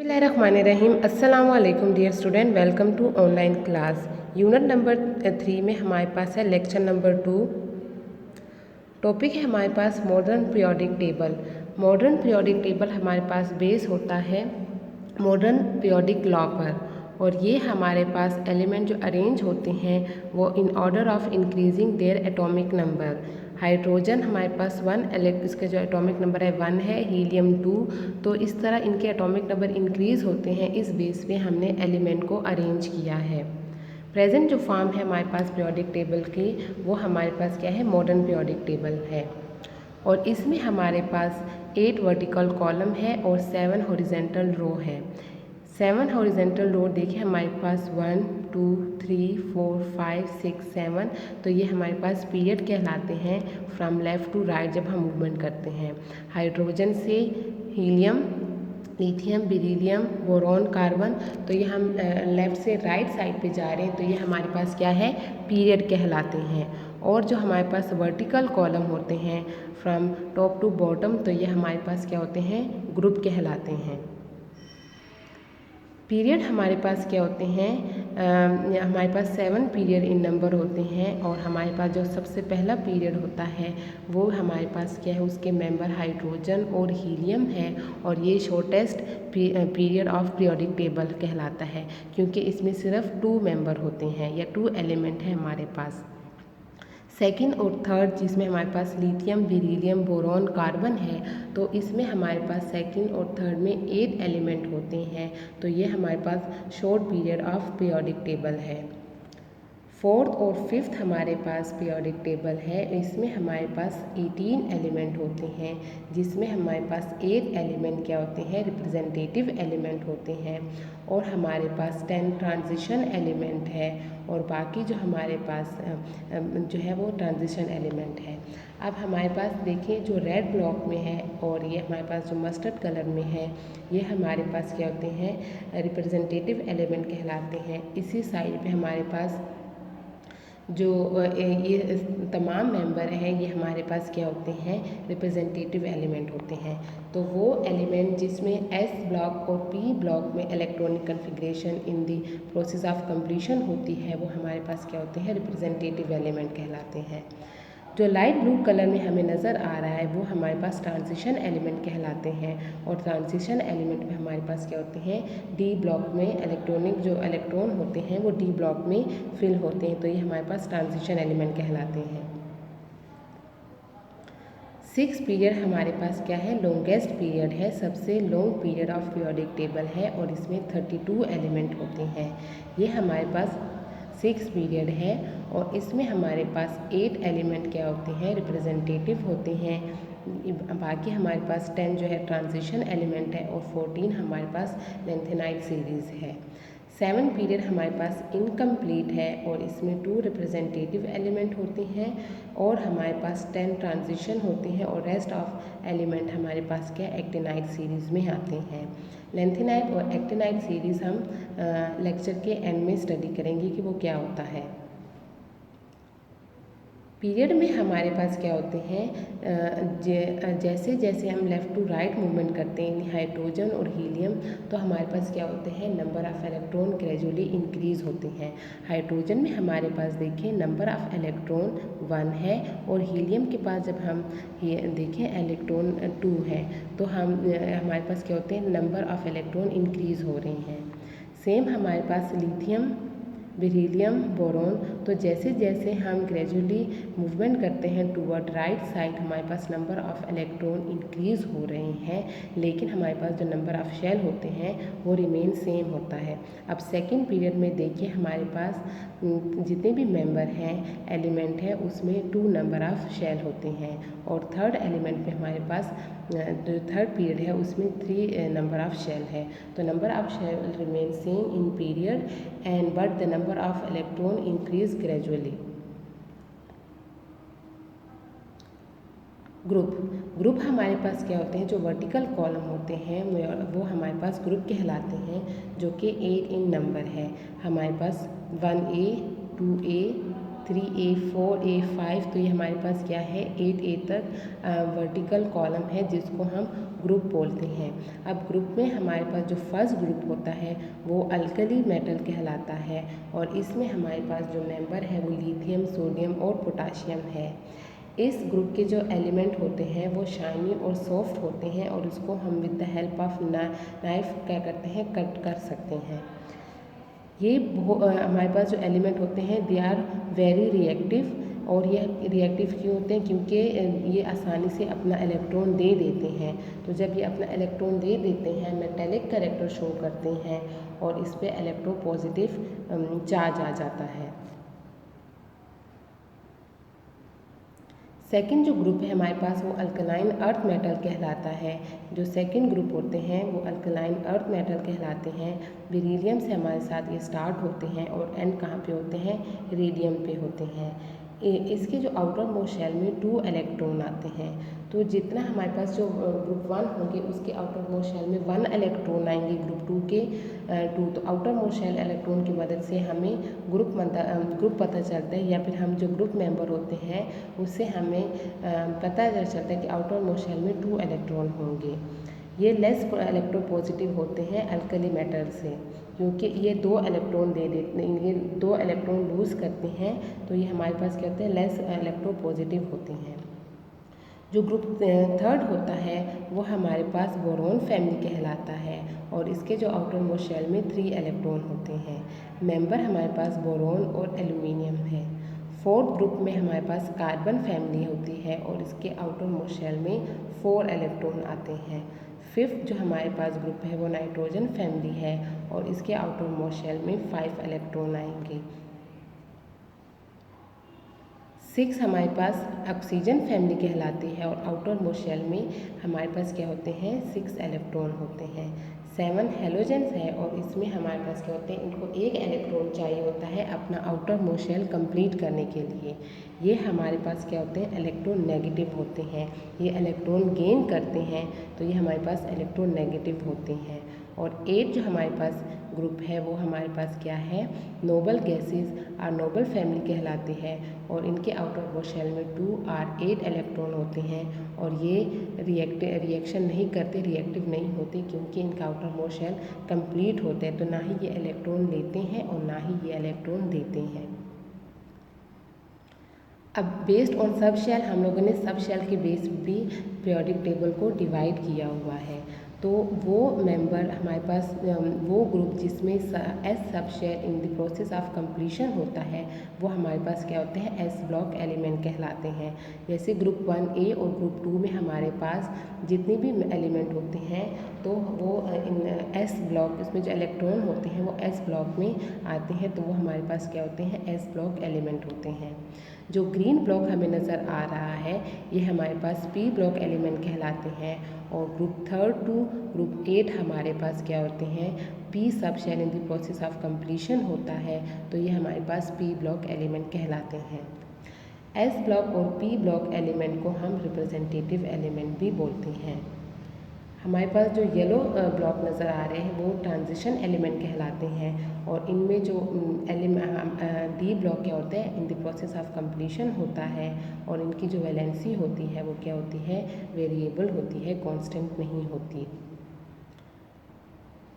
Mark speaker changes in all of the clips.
Speaker 1: बिस्मिल्लाहिर्रहमानिर्रहीम। अस्सलाम वालेकुम dear student, welcome to online class. Unit number 3 में हमारे पास है लेक्चर नंबर 2। टॉपिक है हमारे पास modern periodic table. Modern periodic table हमारे पास बेस होता है मॉडर्न पीरियोडिक लॉ पर, और ये हमारे पास एलिमेंट जो अरेंज होते हैं वो in order of increasing their atomic number. Hydrogen हमारे पास इसका जो एटॉमिक नंबर है 1 है, हीलियम 2। तो इस तरह इनके एटॉमिक नंबर इंक्रीज़ होते हैं। इस बेस पे हमने एलिमेंट को अरेंज किया है। प्रेजेंट जो फॉर्म है हमारे पास पीरियोडिक टेबल की, वो हमारे पास क्या है, मॉडर्न पीरियोडिक टेबल है। और इसमें हमारे पास 8 वर्टिकल कॉलम है और 7 हॉरिजेंटल रो है। 7 हॉरिजेंटल रो देखिए हमारे पास 1 2 3 4 5 6 7। तो ये हमारे पास पीरियड कहलाते हैं फ्रॉम लेफ़्ट टू राइट जब हम मूवमेंट करते हैं। हाइड्रोजन से helium, lithium, beryllium, boron, carbon, तो ये हम लेफ़्ट से राइट साइड पे जा रहे हैं, तो ये हमारे पास क्या है, पीरियड कहलाते हैं। और जो हमारे पास वर्टिकल कॉलम होते हैं फ्रॉम टॉप टू बॉटम, तो ये हमारे पास क्या होते हैं, ग्रुप कहलाते हैं। पीरियड हमारे पास क्या होते हैं, हमारे पास 7 पीरियड इन नंबर होते हैं। और हमारे पास जो सबसे पहला पीरियड होता है वो हमारे पास क्या है, उसके मेंबर हाइड्रोजन और हीलियम है। और ये shortest period of periodic table कहलाता है, क्योंकि इसमें सिर्फ 2 मेंबर होते हैं या 2 एलिमेंट हैं हमारे पास। सेकंड और थर्ड जिसमें हमारे पास लिथियम, बेरिलियम, बोरॉन, कार्बन है, तो इसमें हमारे पास सेकंड और थर्ड में 8 एलिमेंट होते हैं। तो ये हमारे पास short period of periodic table है। फोर्थ और फिफ्थ हमारे पास पीरियोडिक टेबल है, इसमें हमारे पास 18 एलिमेंट होते हैं, जिसमें हमारे पास 8 एलिमेंट क्या होते हैं, रिप्रेजेंटेटिव एलिमेंट होते हैं। और हमारे पास 10 ट्रांजिशन एलिमेंट है, और बाकी जो हमारे पास जो है वो ट्रांजिशन एलिमेंट है। अब हमारे पास देखिए जो रेड ब्लॉक में है और ये हमारे पास जो मस्टर्ड कलर में है, ये हमारे पास क्या होते हैं, रिप्रेजेंटेटिव एलिमेंट कहलाते हैं। इसी साइड पे हमारे पास जो ये तमाम मेंबर हैं, ये हमारे पास क्या होते हैं, रिप्रेजेंटेटिव एलिमेंट होते हैं। तो वो एलिमेंट जिसमें एस ब्लॉक और पी ब्लॉक में electronic configuration in the process of completion होती है, वो हमारे पास क्या होते हैं, रिप्रेजेंटेटिव एलिमेंट कहलाते हैं। जो लाइट ब्लू कलर में हमें नज़र आ रहा है वो हमारे पास ट्रांजिशन एलिमेंट कहलाते हैं। और ट्रांजिशन एलिमेंट में हमारे पास क्या होते हैं, डी ब्लॉक में इलेक्ट्रॉनिक जो इलेक्ट्रॉन होते हैं वो डी ब्लॉक में फिल होते हैं, तो ये हमारे पास ट्रांजिशन एलिमेंट कहलाते हैं। 6 पीरियड हमारे पास क्या है, लॉन्गेस्ट पीरियड है, सबसे long period of periodic table है, और इसमें 32 एलिमेंट होते हैं। ये हमारे पास 6 पीरियड है, और इसमें हमारे पास 8 एलिमेंट क्या होते हैं, रिप्रेजेंटेटिव होते हैं। बाकी हमारे पास 10 जो है ट्रांजिशन एलिमेंट है, और 14 हमारे पास लेंथेनाइड सीरीज़ है। 7 पीरियड हमारे पास इनकम्प्लीट है, और इसमें 2 रिप्रेजेंटेटिव एलिमेंट होते हैं, और हमारे पास 10 ट्रांजिशन होते हैं, और रेस्ट ऑफ एलिमेंट हमारे पास क्या एक्टिनाइड सीरीज़ में आते हैं। लेंथेनाइड और एक्टिनाइड सीरीज़ हम लेक्चर के एंड में स्टडी करेंगे कि वो क्या होता है। पीरियड में हमारे पास क्या होते हैं, जैसे जैसे हम लेफ़्ट टू राइट मूवमेंट करते हैं हाइड्रोजन और हीलियम, तो हमारे पास क्या होते हैं, number of electron gradually increase होते हैं। हाइड्रोजन में हमारे पास देखिए नंबर ऑफ़ इलेक्ट्रॉन 1 है, और हीलियम के पास जब हम देखें इलेक्ट्रॉन 2 है, तो हमारे पास क्या होते हैं, नंबर ऑफ़ इलेक्ट्रॉन इंक्रीज़ हो रहे हैं। सेम हमारे पास लिथियम, बेरिलियम, बोरॉन, तो जैसे जैसे हम ग्रेजुअली मूवमेंट करते हैं टूवर्ड राइट साइड, हमारे पास नंबर ऑफ़ इलेक्ट्रॉन इंक्रीज़ हो रहे हैं, लेकिन हमारे पास जो नंबर ऑफ़ शेल होते हैं वो रिमेन सेम होता है। अब सेकंड पीरियड में देखिए हमारे पास जितने भी मेंबर हैं, एलिमेंट हैं, उसमें 2 नंबर ऑफ़ शेल होते हैं। और थर्ड एलिमेंट में हमारे पास जो थर्ड पीरियड है उसमें 3 नंबर ऑफ़ शेल है। तो number of shell remain same in period and but the number of electron increase gradually. Group हमारे पास क्या होते हैं, जो वर्टिकल कॉलम होते हैं वो हमारे पास ग्रुप कहलाते हैं, जो कि 8 इन नंबर है। हमारे पास 1A, 2A, 3A 4A 5, तो ये हमारे पास क्या है 8A तक वर्टिकल कॉलम है जिसको हम ग्रुप बोलते हैं। अब ग्रुप में हमारे पास जो फर्स्ट ग्रुप होता है वो अल्कली मेटल कहलाता है और इसमें हमारे पास जो मेंबर है वो लिथियम, सोडियम और पोटाशियम है। इस ग्रुप के जो एलिमेंट होते हैं वो शाइनी और सॉफ्ट होते हैं और उसको हम with the help of knife क्या करते हैं, कट कर सकते हैं। ये हमारे पास जो एलिमेंट होते हैं दे आर वेरी रिएक्टिव, और ये रिएक्टिव क्यों होते हैं, क्योंकि ये आसानी से अपना इलेक्ट्रॉन दे देते हैं। तो जब ये अपना इलेक्ट्रॉन दे देते हैं मेटेलिक कैरेक्टर शो करते हैं और इस पर इलेक्ट्रोपॉजिटिव चार्ज आ जाता है। सेकंड जो ग्रुप है हमारे पास वो अल्कलाइन अर्थ मेटल कहलाता है। जो सेकंड ग्रुप होते हैं वो अल्कलाइन अर्थ मेटल कहलाते हैं। बेरिलियम से हमारे साथ ये स्टार्ट होते हैं और एंड कहाँ पे होते हैं, रेडियम पे होते हैं। इसके जो आउटर मोस्ट शेल में 2 इलेक्ट्रॉन आते हैं। तो जितना हमारे पास जो ग्रुप 1 होंगे उसके आउटर मोस्ट शेल में 1 इलेक्ट्रॉन आएंगे, ग्रुप 2 के 2। तो आउटर मोस्ट शेल इलेक्ट्रॉन की मदद से हमें ग्रुप पता चलता है, या फिर हम जो ग्रुप मेंबर होते हैं उससे हमें पता चलता है कि आउटर मोस्ट शेल में 2 इलेक्ट्रॉन होंगे। ये लेस इलेक्ट्रोपॉजिटिव होते हैं अल्कली मेटल से, क्योंकि ये 2 इलेक्ट्रॉन दे देते हैं, ये 2 इलेक्ट्रॉन लूज़ करते हैं, तो ये हमारे पास क्या होते हैं, लेस इलेक्ट्रोपॉजिटिव होते हैं। जो ग्रुप थर्ड होता है वो हमारे पास बोरॉन फैमिली कहलाता है और इसके जो आउटर मोस्ट शेल में 3 इलेक्ट्रॉन होते हैं। मेंबर हमारे पास बोरॉन और एल्यूमिनियम है। फोर्थ ग्रुप में हमारे पास कार्बन फैमिली होती है और इसके आउटर मोस्ट शेल में 4 इलेक्ट्रॉन आते हैं। फिफ्थ जो हमारे पास ग्रुप है वो नाइट्रोजन फैमिली है और इसके आउटर मोस्ट शेल में 5 इलेक्ट्रॉन आएंगे। 6 हमारे पास ऑक्सीजन फैमिली कहलाती है और आउटर मोस्ट शेल में हमारे पास क्या होते हैं, 6 इलेक्ट्रॉन होते हैं। 7 हेलोजेंस है और इसमें हमारे पास क्या होते हैं, इनको 1 इलेक्ट्रॉन चाहिए होता है अपना आउटर मोस्ट शेल कंप्लीट करने के लिए। ये हमारे पास क्या होते हैं, इलेक्ट्रॉन नेगेटिव होते हैं। ये इलेक्ट्रॉन गेन करते हैं तो ये हमारे पास इलेक्ट्रॉन नेगेटिव होते हैं। और 8 जो हमारे पास ग्रुप है वो हमारे पास क्या है, नोबल गैसेस और नोबल फैमिली कहलाती है और इनके आउटर मोस्ट शेल में 2 और 8 इलेक्ट्रॉन होते हैं और ये रिएक्शन नहीं करते, रिएक्टिव नहीं होते, क्योंकि इनका आउटर मोस्ट शेल कंप्लीट होते हैं। तो ना ही ये इलेक्ट्रॉन लेते हैं और ना ही ये इलेक्ट्रॉन देते हैं। अब बेस्ड ऑन सब शेल हम लोगों ने सब शेल के बेस भी पीरियोडिक टेबल को डिवाइड किया हुआ है। तो वो मेंबर हमारे पास वो ग्रुप जिसमें S sub shell in the process of completion होता है वो हमारे पास क्या होते हैं, एस ब्लॉक एलिमेंट कहलाते हैं। जैसे ग्रुप 1A और ग्रुप 2 में हमारे पास जितने भी एलिमेंट होते हैं तो वो इन एस ब्लॉक, इसमें जो इलेक्ट्रॉन होते हैं वो एस ब्लॉक में आते हैं, तो वो हमारे पास क्या होते हैं, एस ब्लॉक एलिमेंट होते हैं। जो ग्रीन ब्लॉक हमें नज़र आ रहा है ये हमारे पास पी ब्लॉक एलिमेंट कहलाते हैं और ग्रुप 3 टू ग्रुप 8 हमारे पास क्या होते हैं, P sub shell in the process of completion होता है, तो ये हमारे पास पी ब्लॉक एलिमेंट कहलाते हैं। एस ब्लॉक और पी ब्लॉक एलिमेंट को हम रिप्रेजेंटेटिव एलिमेंट भी बोलते हैं। हमारे पास जो येलो ब्लॉक नज़र आ रहे हैं वो ट्रांजिशन एलिमेंट कहलाते हैं और इनमें जो डी ब्लॉक क्या होते हैं, इन द प्रोसेस ऑफ कंप्लीशन होता है और इनकी जो वैलेंसी होती है वो क्या होती है, वेरिएबल होती है, कांस्टेंट नहीं होती।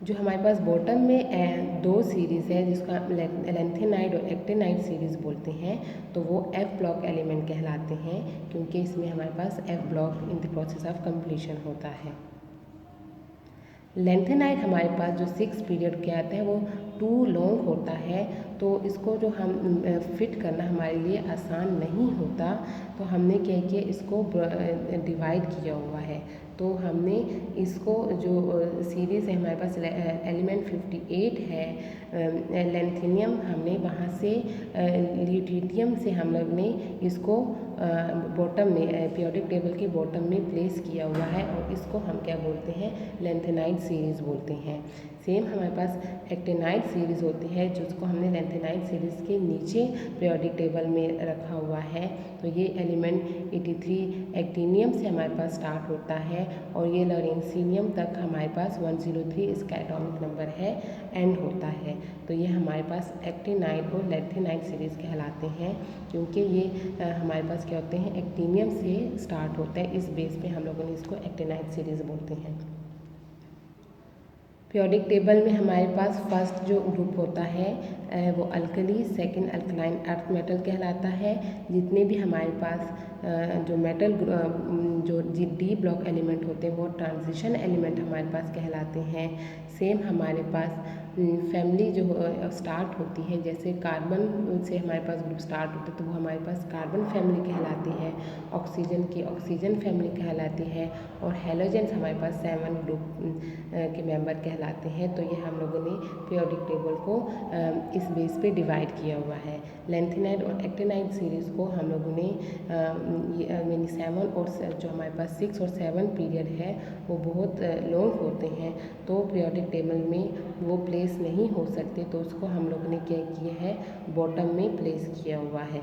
Speaker 1: जो हमारे पास बॉटम में 2 सीरीज़ है जिसका लैंथेनाइड और एक्टिनाइड सीरीज़ बोलते हैं, तो वो एफ ब्लॉक एलिमेंट कहलाते हैं क्योंकि इसमें हमारे पास F block in the process of completion होता है। लेंथेनाइड हमारे पास जो 6 पीरियड के आता है वो 2 लॉन्ग होता है, तो इसको जो हम फिट करना हमारे लिए आसान नहीं होता, तो हमने क्या किया, इसको डिवाइड किया हुआ है। तो हमने इसको जो सीरीज़ है हमारे पास एलिमेंट 58 है लेंथेनियम, हमने वहाँ से ल्यूटियम से हम लोग ने इसको बॉटम में पीरियोडिक टेबल के बॉटम में प्लेस किया हुआ है और इसको हम क्या बोलते हैं, लेंथेनाइड सीरीज़ बोलते हैं। सेम हमारे पास एक्टिनाइड सीरीज़ होती है जिसको हमने लेंथेनाइड सीरीज़ के नीचे पीरियोडिक टेबल में रखा हुआ है। तो ये एलिमेंट 83 एक्टिनियम से हमारे पास स्टार्ट होता है और ये लॉरेंसिनियम तक हमारे पास 103 इसका एटॉमिक नंबर है, एंड होता है। तो ये हमारे पास एक्टिनाइड और लेंथेनाइड सीरीज़ कहलाते हैं, क्योंकि ये हमारे पास क्या होते हैं, एक्टिनियम से स्टार्ट होते हैं। इस बेस पे हम लोगों ने इसको एक्टिनाइड सीरीज़ बोलते हैं। पीरियोडिक टेबल में हमारे पास फर्स्ट जो ग्रुप होता है वो alkali, second alkaline earth metal कहलाता है। जितने भी हमारे पास जो मेटल जो डी ब्लॉक एलिमेंट होते हैं वो ट्रांजिशन एलिमेंट हमारे पास कहलाते हैं। सेम हमारे पास फैमिली जो स्टार्ट होती है, जैसे कार्बन से हमारे पास ग्रुप स्टार्ट होते हैं तो वो हमारे पास कार्बन फैमिली कहलाती है, ऑक्सीजन की ऑक्सीजन फैमिली कहलाती है, और हेलोजेंस हमारे पास 7 ग्रुप के मेंबर कहलाते हैं। तो ये हम लोगों ने पीरियोडिक टेबल को इस बेस पे डिवाइड किया हुआ है। लेंथेनाइड और एक्टिनाइड सीरीज़ को हम लोगों ने यानी 7 और जो हमारे पास 6 और 7 पीरियड है वो बहुत लॉन्ग होते हैं, तो पीरियोडिक टेबल में वो प्लेस नहीं हो सकते, तो उसको हम लोगों ने क्या किया है, बॉटम में प्लेस किया हुआ है।